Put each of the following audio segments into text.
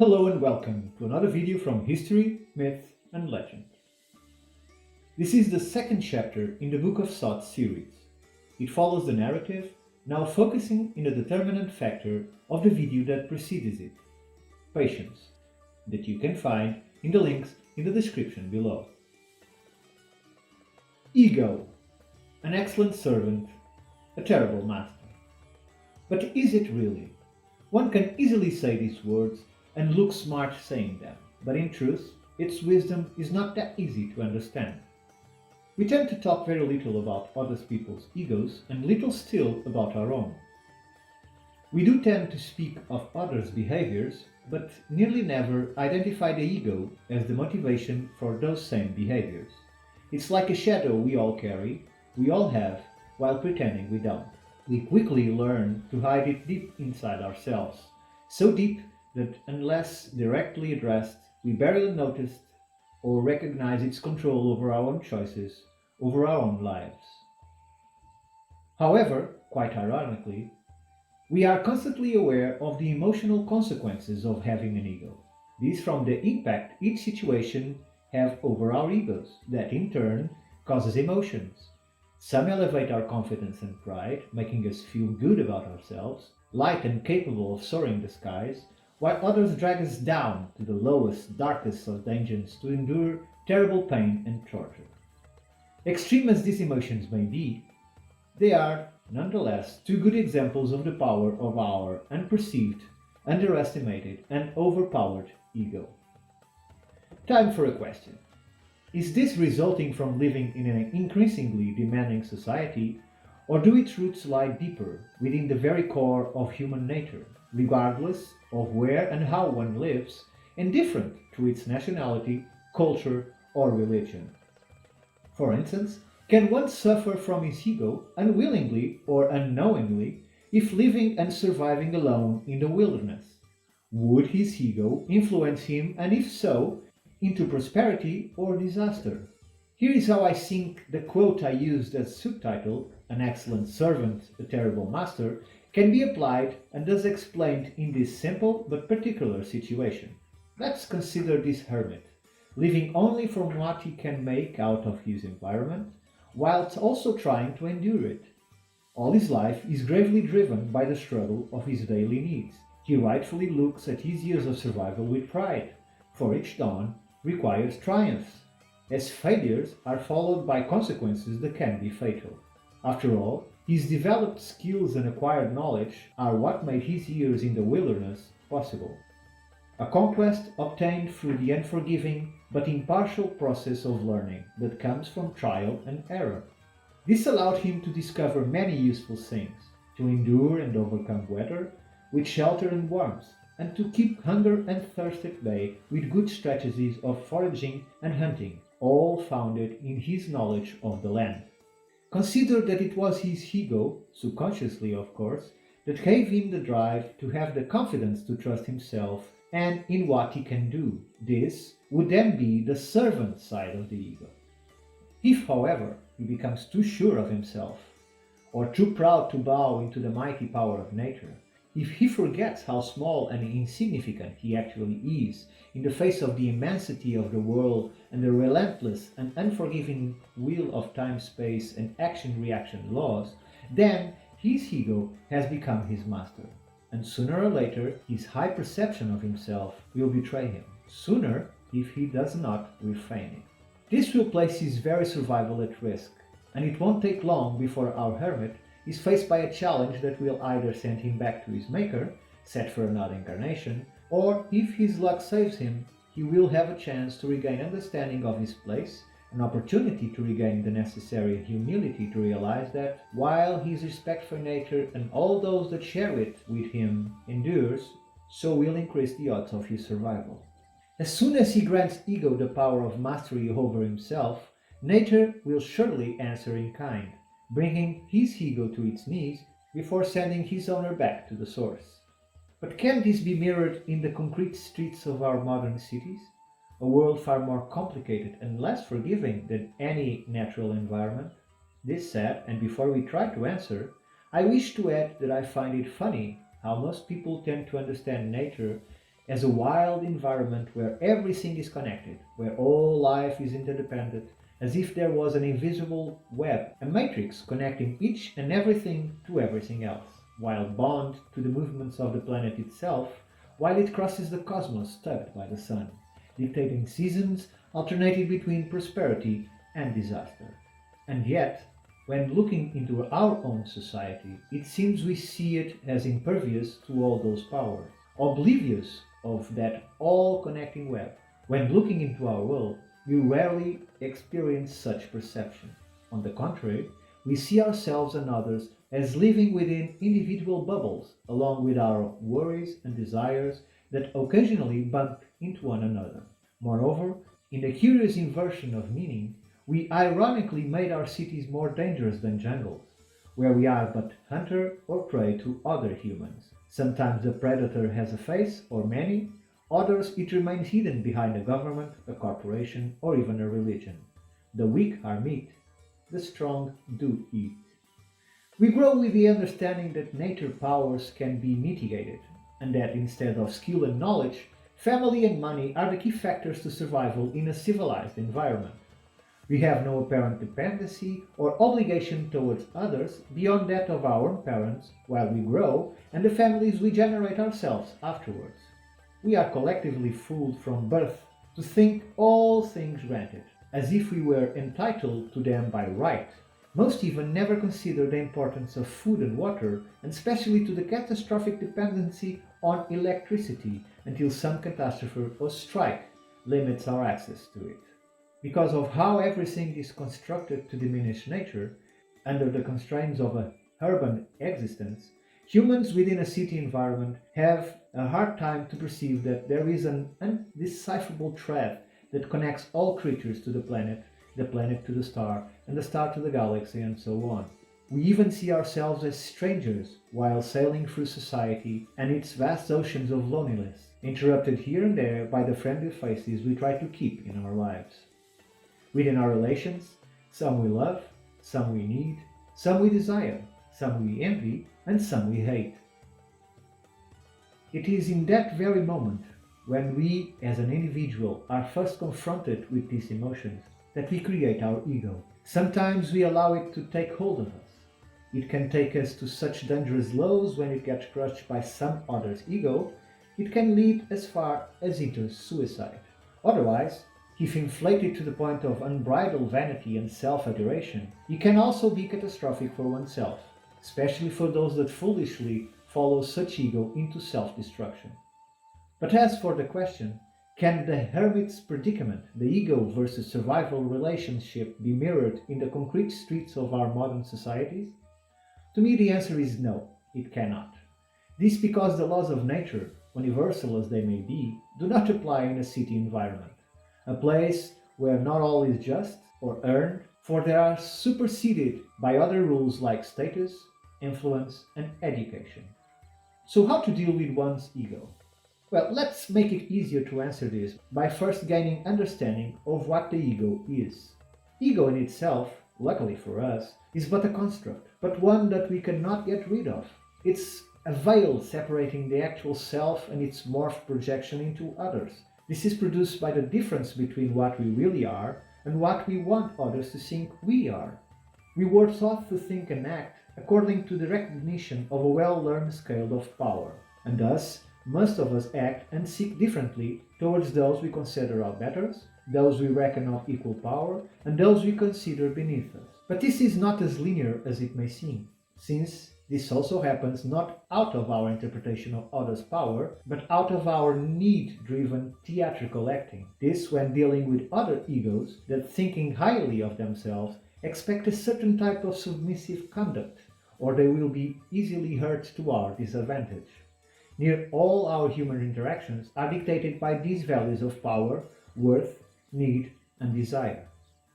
Hello and welcome to another video from History, Myth and Legend. This is the second chapter in the Book of Thought series. It follows the narrative, now focusing in the determinant factor of the video that precedes it, patience, that you can find in the links in the description below. Ego, an excellent servant, a terrible master. But is it really? One can easily say these words and look smart saying them, but in truth, its wisdom is not that easy to understand. We tend to talk very little about other people's egos and little still about our own. We do tend to speak of others' behaviors, but nearly never identify the ego as the motivation for those same behaviors. It's like a shadow we all carry, we all have, while pretending we don't. We quickly learn to hide it deep inside ourselves, so deep that unless directly addressed, we barely notice or recognize its control over our own choices, over our own lives. However, quite ironically, we are constantly aware of the emotional consequences of having an ego. These from the impact each situation have over our egos, that in turn causes emotions. Some elevate our confidence and pride, making us feel good about ourselves, light and capable of soaring the skies, while others drag us down to the lowest, darkest of dungeons to endure terrible pain and torture. Extreme as these emotions may be, they are, nonetheless, two good examples of the power of our unperceived, underestimated, and overpowered ego. Time for a question. Is this resulting from living in an increasingly demanding society, or do its roots lie deeper within the very core of human nature, regardless of where and how one lives, and different to its nationality, culture, or religion? For instance, can one suffer from his ego unwillingly or unknowingly if living and surviving alone in the wilderness? Would his ego influence him, and if so, into prosperity or disaster? Here is how I think the quote I used as subtitle, "An excellent servant, a terrible master," can be applied and thus explained in this simple but particular situation. Let's consider this hermit, living only from what he can make out of his environment, whilst also trying to endure it. All his life is gravely driven by the struggle of his daily needs. He rightfully looks at his years of survival with pride, for each dawn requires triumphs, as failures are followed by consequences that can be fatal. After all, his developed skills and acquired knowledge are what made his years in the wilderness possible. A conquest obtained through the unforgiving but impartial process of learning that comes from trial and error. This allowed him to discover many useful things, to endure and overcome weather with shelter and warmth, and to keep hunger and thirst at bay with good strategies of foraging and hunting, all founded in his knowledge of the land. Consider that it was his ego, subconsciously of course, that gave him the drive to have the confidence to trust himself and in what he can do. This would then be the servant side of the ego. If, however, he becomes too sure of himself, or too proud to bow into the mighty power of nature, if he forgets how small and insignificant he actually is in the face of the immensity of the world and the relentless and unforgiving wheel of time, space, and action-reaction laws, then his ego has become his master. And sooner or later, his high perception of himself will betray him. Sooner, if he does not refrain it. This will place his very survival at risk, and it won't take long before our hermit is faced by a challenge that will either send him back to his maker, set for another incarnation, or, if his luck saves him, he will have a chance to regain understanding of his place, an opportunity to regain the necessary humility to realize that, while his respect for nature and all those that share it with him endures, so will increase the odds of his survival. As soon as he grants ego the power of mastery over himself, nature will surely answer in kind, bringing his ego to its knees before sending his owner back to the source. But can this be mirrored in the concrete streets of our modern cities? A world far more complicated and less forgiving than any natural environment? This said, and before we try to answer, I wish to add that I find it funny how most people tend to understand nature as a wild environment where everything is connected, where all life is interdependent, as if there was an invisible web, a matrix connecting each and everything to everything else, while bound to the movements of the planet itself, while it crosses the cosmos tugged by the sun, dictating seasons alternating between prosperity and disaster. And yet, when looking into our own society, it seems we see it as impervious to all those powers, oblivious of that all-connecting web. When looking into our world, we rarely experience such perception. On the contrary, we see ourselves and others as living within individual bubbles, along with our worries and desires that occasionally bump into one another. Moreover, in the curious inversion of meaning, we ironically made our cities more dangerous than jungles, where we are but hunter or prey to other humans. Sometimes the predator has a face, or many, others it remains hidden behind a government, a corporation, or even a religion. The weak are meat, the strong do eat. We grow with the understanding that nature powers can be mitigated, and that instead of skill and knowledge, family and money are the key factors to survival in a civilized environment. We have no apparent dependency or obligation towards others beyond that of our own parents while we grow and the families we generate ourselves afterwards. We are collectively fooled from birth to think all things granted, as if we were entitled to them by right. Most even never consider the importance of food and water, and especially to the catastrophic dependency on electricity until some catastrophe or strike limits our access to it. Because of how everything is constructed to diminish nature, under the constraints of a urban existence, humans within a city environment have a hard time to perceive that there is an undecipherable thread that connects all creatures to the planet to the star, and the star to the galaxy, and so on. We even see ourselves as strangers while sailing through society and its vast oceans of loneliness, interrupted here and there by the friendly faces we try to keep in our lives. Within our relations, some we love, some we need, some we desire, some we envy, and some we hate. It is in that very moment, when we as an individual are first confronted with these emotions, that we create our ego. Sometimes we allow it to take hold of us. It can take us to such dangerous lows when it gets crushed by some other's ego. It can lead as far as into suicide. Otherwise, if inflated to the point of unbridled vanity and self-adoration, it can also be catastrophic for oneself, especially for those that foolishly follow such ego into self-destruction. But as for the question, can the hermit's predicament, the ego versus survival relationship, be mirrored in the concrete streets of our modern societies? To me, the answer is no, it cannot. This because the laws of nature, universal as they may be, do not apply in a city environment, a place where not all is just or earned, for they are superseded by other rules like status, influence, and education. So how to deal with one's ego? Well, let's make it easier to answer this by first gaining understanding of what the ego is. Ego in itself, luckily for us, is but a construct, but one that we cannot get rid of. It's a veil separating the actual self and its morphed projection into others. This is produced by the difference between what we really are and what we want others to think we are. We were taught to think and act according to the recognition of a well-learned scale of power, and thus most of us act and seek differently towards those we consider our betters, those we reckon of equal power, and those we consider beneath us. But this is not as linear as it may seem, since this also happens not out of our interpretation of others' power, but out of our need-driven theatrical acting. This when dealing with other egos that, thinking highly of themselves, expect a certain type of submissive conduct, or they will be easily hurt to our disadvantage. Near all our human interactions are dictated by these values of power, worth, need, and desire.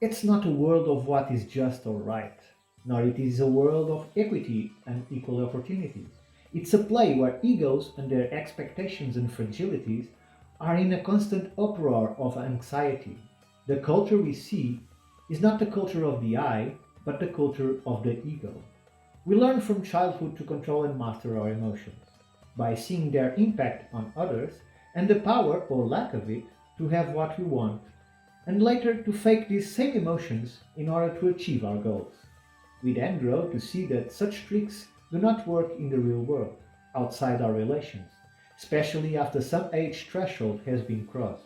It's not a world of what is just or right, nor it is a world of equity and equal opportunities. It's a play where egos and their expectations and fragilities are in a constant uproar of anxiety. The culture we see is not the culture of the I, but the culture of the ego. We learn from childhood to control and master our emotions, by seeing their impact on others and the power, or lack of it, to have what we want, and later to fake these same emotions in order to achieve our goals. We then grow to see that such tricks do not work in the real world, outside our relations, especially after some age threshold has been crossed.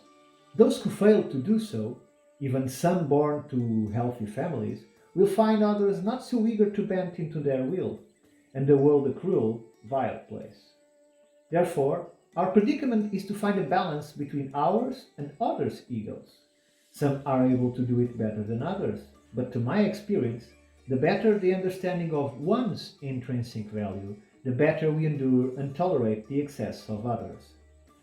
Those who fail to do so, even some born to healthy families, will find others not so eager to bend into their will, and the world a cruel, vile place. Therefore, our predicament is to find a balance between ours and others' egos. Some are able to do it better than others, but to my experience, the better the understanding of one's intrinsic value, the better we endure and tolerate the excess of others.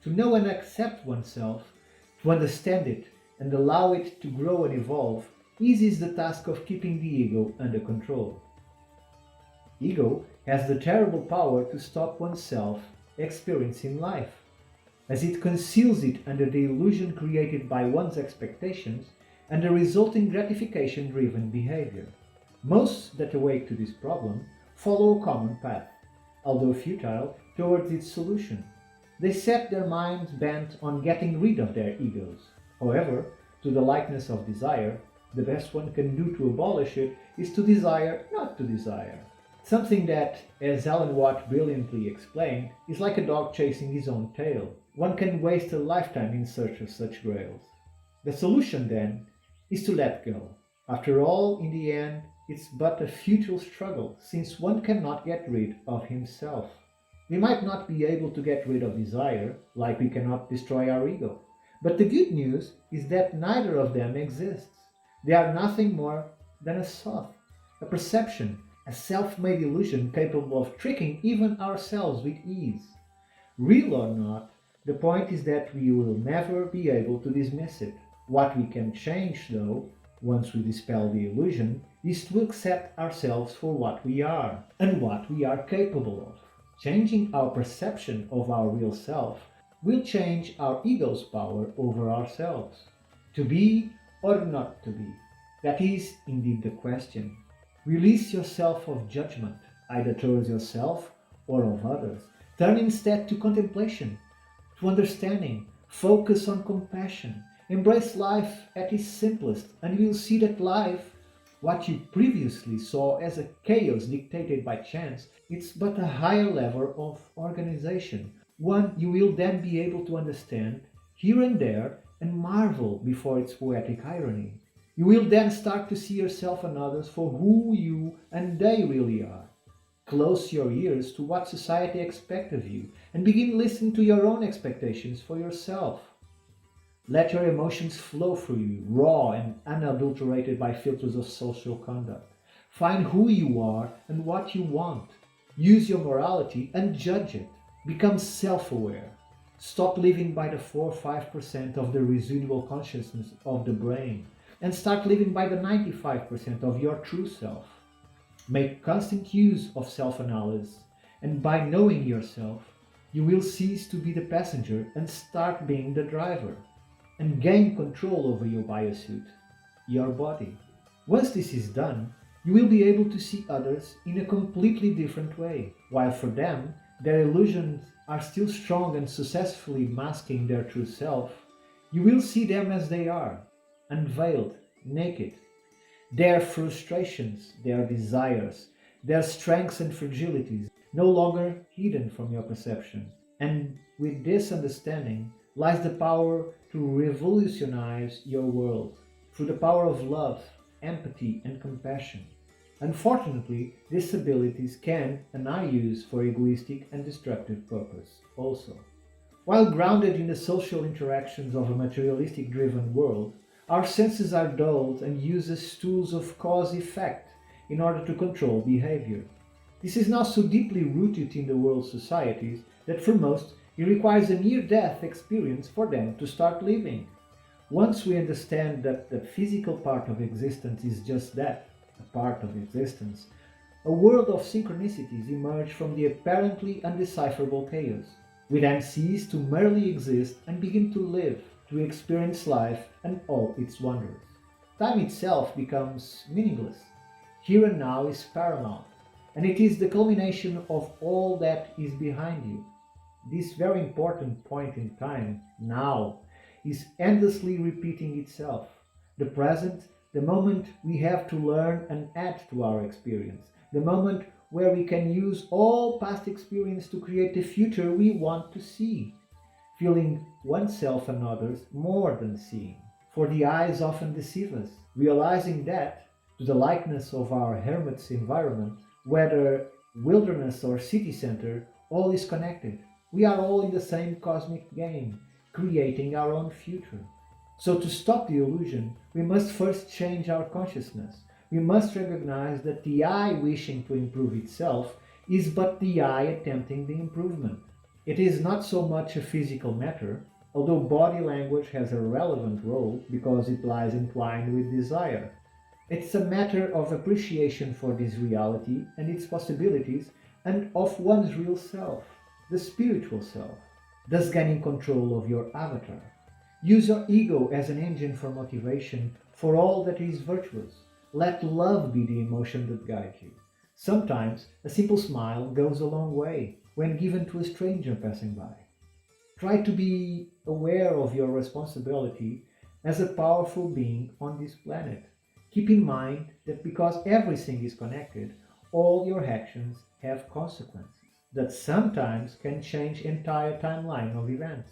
To know and accept oneself, to understand it and allow it to grow and evolve, eases the task of keeping the ego under control. Ego has the terrible power to stop oneself experiencing life, as it conceals it under the illusion created by one's expectations and the resulting gratification-driven behavior. Most that awake to this problem follow a common path, although futile, towards its solution. They set their minds bent on getting rid of their egos. However, to the likeness of desire, the best one can do to abolish it is to desire not to desire. Something that, as Alan Watt brilliantly explained, is like a dog chasing his own tail. One can waste a lifetime in search of such grails. The solution, then, is to let go. After all, in the end, it's but a futile struggle, since one cannot get rid of himself. We might not be able to get rid of desire, like we cannot destroy our ego. But the good news is that neither of them exists. They are nothing more than a thought, a perception, a self-made illusion capable of tricking even ourselves with ease. Real or not, the point is that we will never be able to dismiss it. What we can change, though, once we dispel the illusion, is to accept ourselves for what we are and what we are capable of. Changing our perception of our real self will change our ego's power over ourselves. To be or not to be, that is indeed the question. Release yourself of judgment, either towards yourself or of others. Turn instead to contemplation, to understanding, focus on compassion. Embrace life at its simplest, and you will see that life, what you previously saw as a chaos dictated by chance, it's but a higher level of organization, one you will then be able to understand here and there and marvel before its poetic irony. You will then start to see yourself and others for who you and they really are. Close your ears to what society expects of you and begin listening to your own expectations for yourself. Let your emotions flow through you, raw and unadulterated by filters of social conduct. Find who you are and what you want. Use your morality and judge it. Become self-aware. Stop living by the 4 or 5% of the residual consciousness of the brain and start living by the 95% of your true self. Make constant use of self-analysis, and by knowing yourself, you will cease to be the passenger and start being the driver, and gain control over your biosuit, your body. Once this is done, you will be able to see others in a completely different way. While for them, their illusions are still strong and successfully masking their true self, you will see them as they are, unveiled, naked. Their frustrations, their desires, their strengths and fragilities, no longer hidden from your perception. And with this understanding lies the power to revolutionize your world through the power of love, empathy, and compassion. Unfortunately, these abilities can and are used for egoistic and destructive purpose also. While grounded in the social interactions of a materialistic-driven world, our senses are dulled and used as tools of cause-effect in order to control behavior. This is now so deeply rooted in the world's societies that for most it requires a near-death experience for them to start living. Once we understand that the physical part of existence is just that, a part of existence, a world of synchronicities emerge from the apparently undecipherable chaos. We then cease to merely exist and begin to live, to experience life and all its wonders. Time itself becomes meaningless. Here and now is paramount, and it is the culmination of all that is behind you. this very important point in time, now, is endlessly repeating itself. The present, the moment we have to learn and add to our experience, the moment where we can use all past experience to create the future we want to see, feeling oneself and others more than seeing. For the eyes often deceive us, realizing that, to the likeness of our hermit's environment, whether wilderness or city center, all is connected. We are all in the same cosmic game, creating our own future. So, to stop the illusion, we must first change our consciousness. We must recognize that the I wishing to improve itself is but the I attempting the improvement. It is not so much a physical matter, although body language has a relevant role because it lies entwined with desire. It's a matter of appreciation for this reality and its possibilities and of one's real self, the spiritual self, thus gaining control of your avatar. Use your ego as an engine for motivation for all that is virtuous. Let love be the emotion that guides you. Sometimes a simple smile goes a long way when given to a stranger passing by. Try to be aware of your responsibility as a powerful being on this planet. Keep in mind that because everything is connected, all your actions have consequences that sometimes can change entire timeline of events.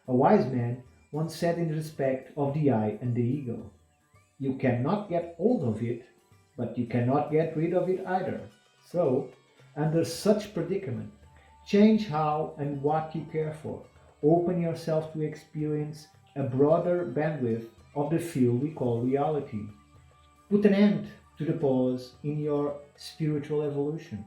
A wise man once said in respect of the I and the ego, "You cannot get hold of it, but you cannot get rid of it either." So, under such predicament, change how and what you care for. Open yourself to experience a broader bandwidth of the field we call reality. Put an end to the pause in your spiritual evolution.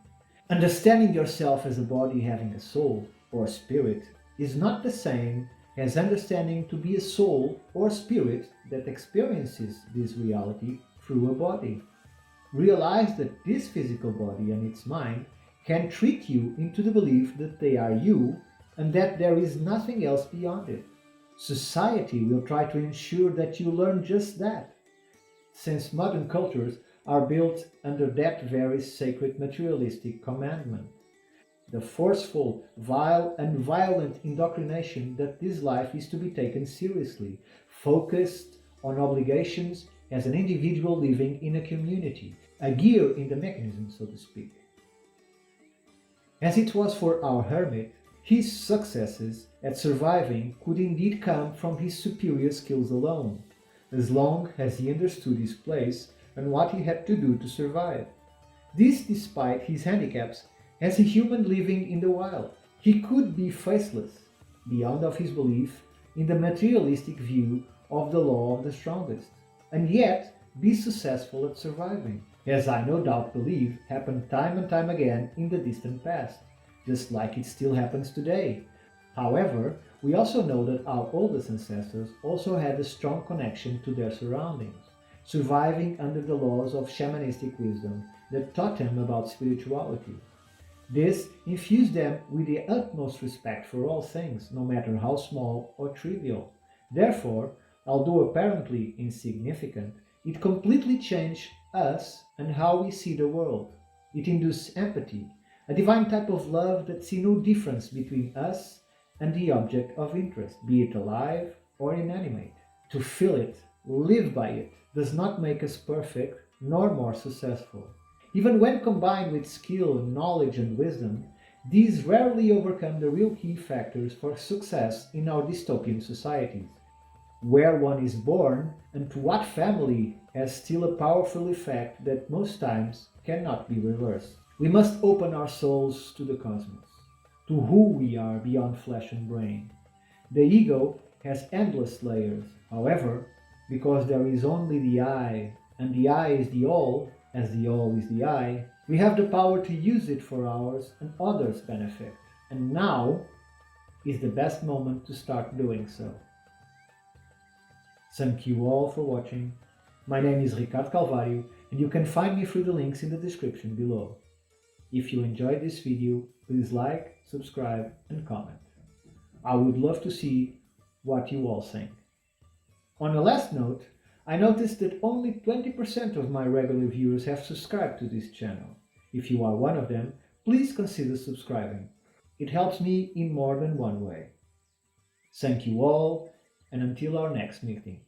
Understanding yourself as a body having a soul or spirit is not the same as understanding to be a soul or spirit that experiences this reality through a body. Realize that this physical body and its mind can trick you into the belief that they are you and that there is nothing else beyond it. Society will try to ensure that you learn just that, since modern cultures are built under that very sacred materialistic commandment. The forceful, vile, and violent indoctrination that this life is to be taken seriously, focused on obligations as an individual living in a community, a gear in the mechanism, so to speak. As it was for our hermit, his successes at surviving could indeed come from his superior skills alone, as long as he understood his place and what he had to do to survive. This despite his handicaps as a human living in the wild. He could be faceless, beyond of his belief in the materialistic view of the law of the strongest, and yet be successful at surviving, as I no doubt believe happened time and time again in the distant past, just like it still happens today. However, we also know that our oldest ancestors also had a strong connection to their surroundings, surviving under the laws of shamanistic wisdom that taught them about spirituality. This infused them with the utmost respect for all things, no matter how small or trivial. Therefore, although apparently insignificant, it completely changed us and how we see the world. It induced empathy, a divine type of love that sees no difference between us and the object of interest, be it alive or inanimate. To feel it, live by it, does not make us perfect nor more successful. Even when combined with skill, knowledge, and wisdom, these rarely overcome the real key factors for success in our dystopian societies. Where one is born and to what family has still a powerful effect that most times cannot be reversed. We must open our souls to the cosmos, to who we are beyond flesh and brain. The ego has endless layers. However, because there is only the I, and the I is the all, as the all is the I, we have the power to use it for ours and others' benefit. And now is the best moment to start doing so. Thank you all for watching. My name is Ricardo Calvario, and you can find me through the links in the description below. If you enjoyed this video, please like, subscribe, and comment. I would love to see what you all think. On a last note, I noticed that only 20% of my regular viewers have subscribed to this channel. If you are one of them, please consider subscribing. It helps me in more than one way. Thank you all, and until our next meeting.